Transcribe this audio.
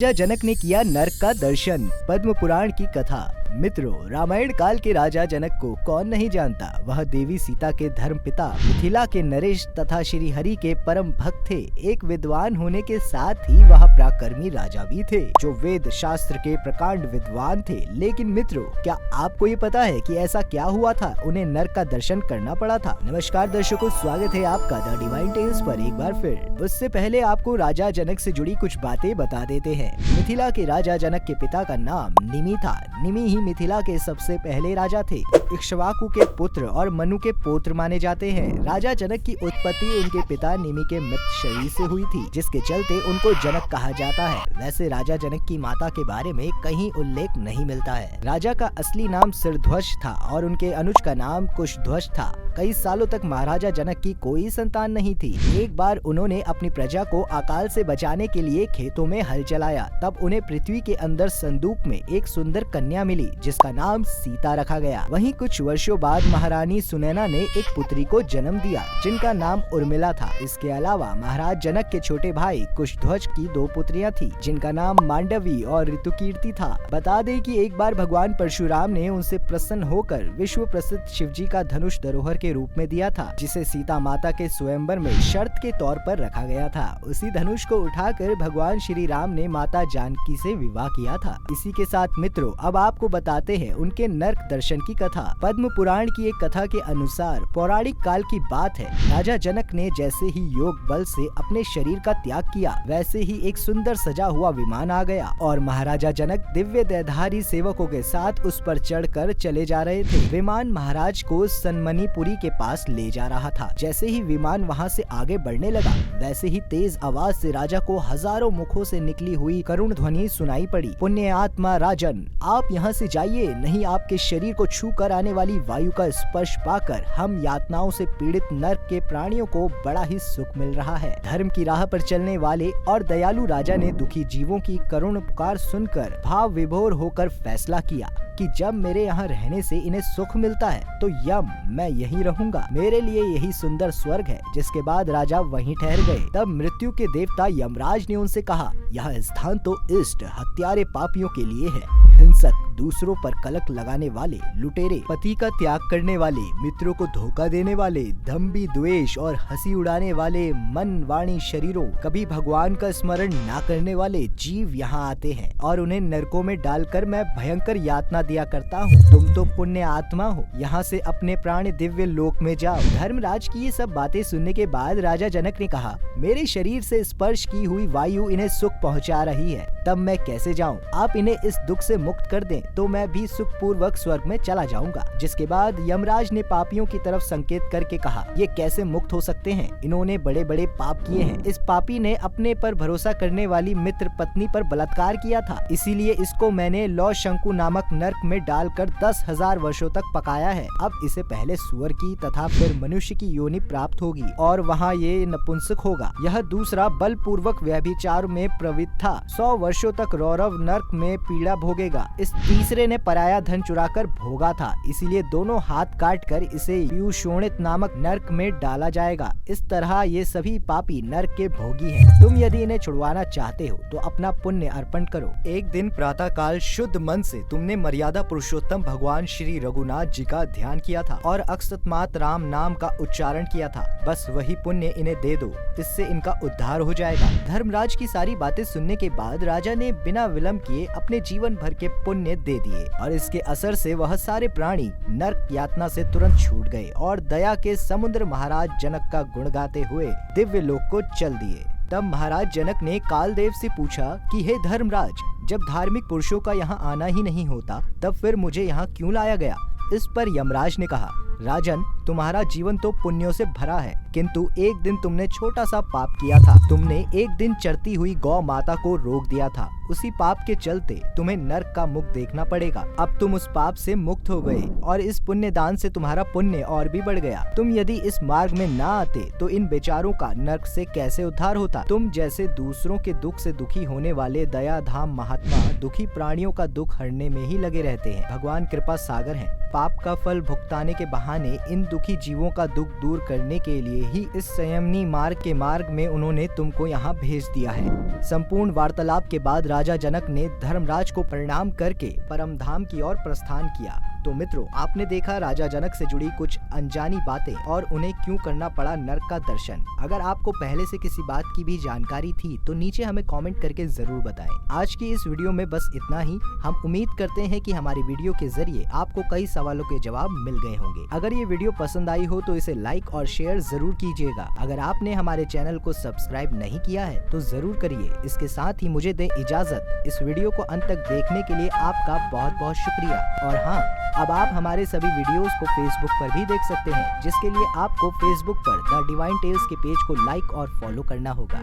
राजा जनक ने किया नरक का दर्शन। पद्म पुराण की कथा। मित्रों, रामायण काल के राजा जनक को कौन नहीं जानता। वह देवी सीता के धर्म पिता, मिथिला के नरेश तथा श्री हरि के परम भक्त थे। एक विद्वान होने के साथ ही वह पराक्रमी राजा भी थे, जो वेद शास्त्र के प्रकांड विद्वान थे। लेकिन मित्रों, क्या आपको ये पता है कि ऐसा क्या हुआ था, उन्हें नरक का दर्शन करना पड़ा था। नमस्कार दर्शकों, स्वागत है आपका द डिवाइन टेल्स पर एक बार फिर। उससे पहले आपको राजा जनक से जुड़ी कुछ बातें बता देते हैं। मिथिला के राजा जनक के पिता का नाम निमि था। निमि ही मिथिला के सबसे पहले राजा थे। इक्ष्वाकु के पुत्र और मनु के पौत्र माने जाते हैं। राजा जनक की उत्पत्ति उनके पिता निमि के मृत शरीर से हुई थी, जिसके चलते उनको जनक कहा जाता है। वैसे राजा जनक की माता के बारे में कहीं उल्लेख नहीं मिलता है। राजा का असली नाम सिरध्वज था और उनके अनुज का नाम कुशध्वज था। कई सालों तक महाराजा जनक की कोई संतान नहीं थी। एक बार उन्होंने अपनी प्रजा को अकाल से बचाने के लिए खेतों में हल चलाया। तब उन्हें पृथ्वी के अंदर संदूक में एक सुंदर कन्या मिली, जिसका नाम सीता रखा गया। वहीं कुछ वर्षों बाद महारानी सुनैना ने एक पुत्री को जन्म दिया, जिनका नाम उर्मिला था। इसके अलावा महाराज जनक के छोटे भाई कुशध्वज की 2 पुत्रियां थी, जिनका नाम मांडवी और ऋतुकीर्ति था। बता दें कि एक बार भगवान परशुराम ने उनसे प्रसन्न होकर विश्व प्रसिद्ध शिवजी का धनुष धरोहर के रूप में दिया था, जिसे सीता माता के स्वयंवर में शर्त के तौर पर रखा गया था। उसी धनुष को उठाकर भगवान श्री राम ने माता जानकी से विवाह किया था। इसी के साथ मित्रों, अब आपको बताते हैं उनके नरक दर्शन की कथा। पद्म पुराण की एक कथा के अनुसार पौराणिक काल की बात है। राजा जनक ने जैसे ही योग बल से अपने शरीर का त्याग किया, वैसे ही एक सुंदर सजा हुआ विमान आ गया और महाराजा जनक दिव्य देहधारी सेवकों के साथ उस पर चढ़कर चले जा रहे थे। विमान महाराज को सनमणिपुरी के पास ले जा रहा था। जैसे ही विमान वहाँ से आगे बढ़ने लगा, वैसे ही तेज आवाज से राजा को हजारों मुखों से निकली हुई करुण ध्वनि सुनाई पड़ी। पुण्य आत्मा राजन, आप यहाँ से जाइए, नहीं आपके शरीर को छू कर आने वाली वायु का स्पर्श पाकर हम यातनाओं से पीड़ित नरक के प्राणियों को बड़ा ही सुख मिल रहा है। धर्म की राह पर चलने वाले और दयालु राजा ने दुखी जीवों की करुण पुकार सुनकर भाव विभोर होकर फैसला किया कि जब मेरे यहाँ रहने से इन्हें सुख मिलता है, तो यम मैं यहीं रहूंगा। मेरे लिए यही सुंदर स्वर्ग है। जिसके बाद राजा वहीं ठहर गए। तब मृत्यु के देवता यमराज ने उनसे कहा, यह स्थान तो इष्ट हत्यारे पापियों के लिए है। हिंसक, दूसरों पर कलंक लगाने वाले, लुटेरे, पति का त्याग करने वाले, मित्रों को धोखा देने वाले, दंभी, द्वेष और हंसी उड़ाने वाले, मन वाणी शरीरों कभी भगवान का स्मरण न करने वाले जीव यहाँ आते हैं और उन्हें नरकों में डालकर मैं भयंकर यातना दिया करता हूँ। तुम तो पुण्य आत्मा हो, यहाँ से अपने प्राण दिव्य लोक में जाओ। धर्मराज की ये सब बातें सुनने के बाद राजा जनक ने कहा, मेरे शरीर से स्पर्श की हुई वायु इन्हें सुख पहुँचा रही है, तब मैं कैसे जाऊँ। आप इन्हें इस दुख से मुक्त कर दें तो मैं भी सुख पूर्वक स्वर्ग में चला जाऊंगा। जिसके बाद यमराज ने पापियों की तरफ संकेत करके कहा, ये कैसे मुक्त हो सकते हैं, इन्होंने बड़े बड़े पाप किए हैं। इस पापी ने अपने पर भरोसा करने वाली मित्र पत्नी पर बलात्कार किया था, इसीलिए इसको मैंने लौ शंकु नामक नरक में डालकर 10,000 वर्षों तक पकाया है। अब इसे पहले सुअर की तथा फिर मनुष्य की योनि प्राप्त होगी और वहाँ ये नपुंसक होगा। यह दूसरा बलपूर्वक व्यभिचार में प्रवृत्त था, 100 वर्षों तक रौरव नरक में पीड़ा भोगेगा। इस तीसरे ने पराया धन चुराकर भोगा था, इसीलिए दोनों हाथ काटकर इसे पीयूषोणित नामक नरक में डाला जाएगा। इस तरह ये सभी पापी नरक के भोगी हैं। तुम यदि इन्हें छुड़वाना चाहते हो तो अपना पुण्य अर्पण करो। एक दिन प्रातः काल शुद्ध मन से तुमने मर्यादा पुरुषोत्तम भगवान श्री रघुनाथ जी का ध्यान किया था और अक्षतमात राम नाम का उच्चारण किया था। बस वही पुण्य इन्हें दे दो, इससे इनका उद्धार हो जाएगा। धर्मराज की सारी बातें सुनने के बाद राजा ने बिना विलंब किए अपने जीवन भर के पुण्य दे दिए और इसके असर से वह सारे प्राणी नरक यातना से तुरंत छूट गए और दया के समुद्र महाराज जनक का गुण गाते हुए दिव्य लोक को चल दिए। तब महाराज जनक ने कालदेव से पूछा कि हे धर्मराज, जब धार्मिक पुरुषों का यहाँ आना ही नहीं होता, तब फिर मुझे यहाँ क्यों लाया गया। इस पर यमराज ने कहा, राजन, तुम्हारा जीवन तो पुण्यों से भरा है, किंतु एक दिन तुमने छोटा सा पाप किया था। तुमने एक दिन चरती हुई गौ माता को रोक दिया था। उसी पाप के चलते तुम्हें नरक का मुख देखना पड़ेगा। अब तुम उस पाप से मुक्त हो गए और इस पुण्य दान से तुम्हारा पुण्य और भी बढ़ गया। तुम यदि इस मार्ग में ना आते तो इन बेचारों का नरक से कैसे उद्धार होता। तुम जैसे दूसरों के दुख से दुखी होने वाले दया धाम महात्मा दुखी प्राणियों का दुख हरने में ही लगे रहते हैं। भगवान कृपा सागर हैं। पाप का फल भुगताने के बहाने इन दुखी जीवों का दुख दूर करने के लिए ही इस संयमनी मार्ग में उन्होंने तुमको यहाँ भेज दिया है। संपूर्ण वार्तालाप के बाद राजा जनक ने धर्मराज को प्रणाम करके परमधाम की ओर प्रस्थान किया। तो मित्रों, आपने देखा राजा जनक से जुड़ी कुछ अनजानी बातें और उन्हें क्यों करना पड़ा नरक का दर्शन। अगर आपको पहले से किसी बात की भी जानकारी थी तो नीचे हमें कमेंट करके जरूर बताएं। आज की इस वीडियो में बस इतना ही। हम उम्मीद करते हैं कि हमारी वीडियो के जरिए आपको कई सवालों के जवाब मिल गए होंगे। अगर ये वीडियो पसंद आई हो तो इसे लाइक और शेयर जरूर कीजिएगा। अगर आपने हमारे चैनल को सब्सक्राइब नहीं किया है तो जरूर करिए। इसके साथ ही मुझे दें इजाजत। इस वीडियो को अंत तक देखने के लिए आपका बहुत बहुत शुक्रिया। और हाँ, अब आप हमारे सभी वीडियोस को फेसबुक पर भी देख सकते हैं, जिसके लिए आपको फेसबुक पर द डिवाइन टेल्स के पेज को लाइक और फॉलो करना होगा।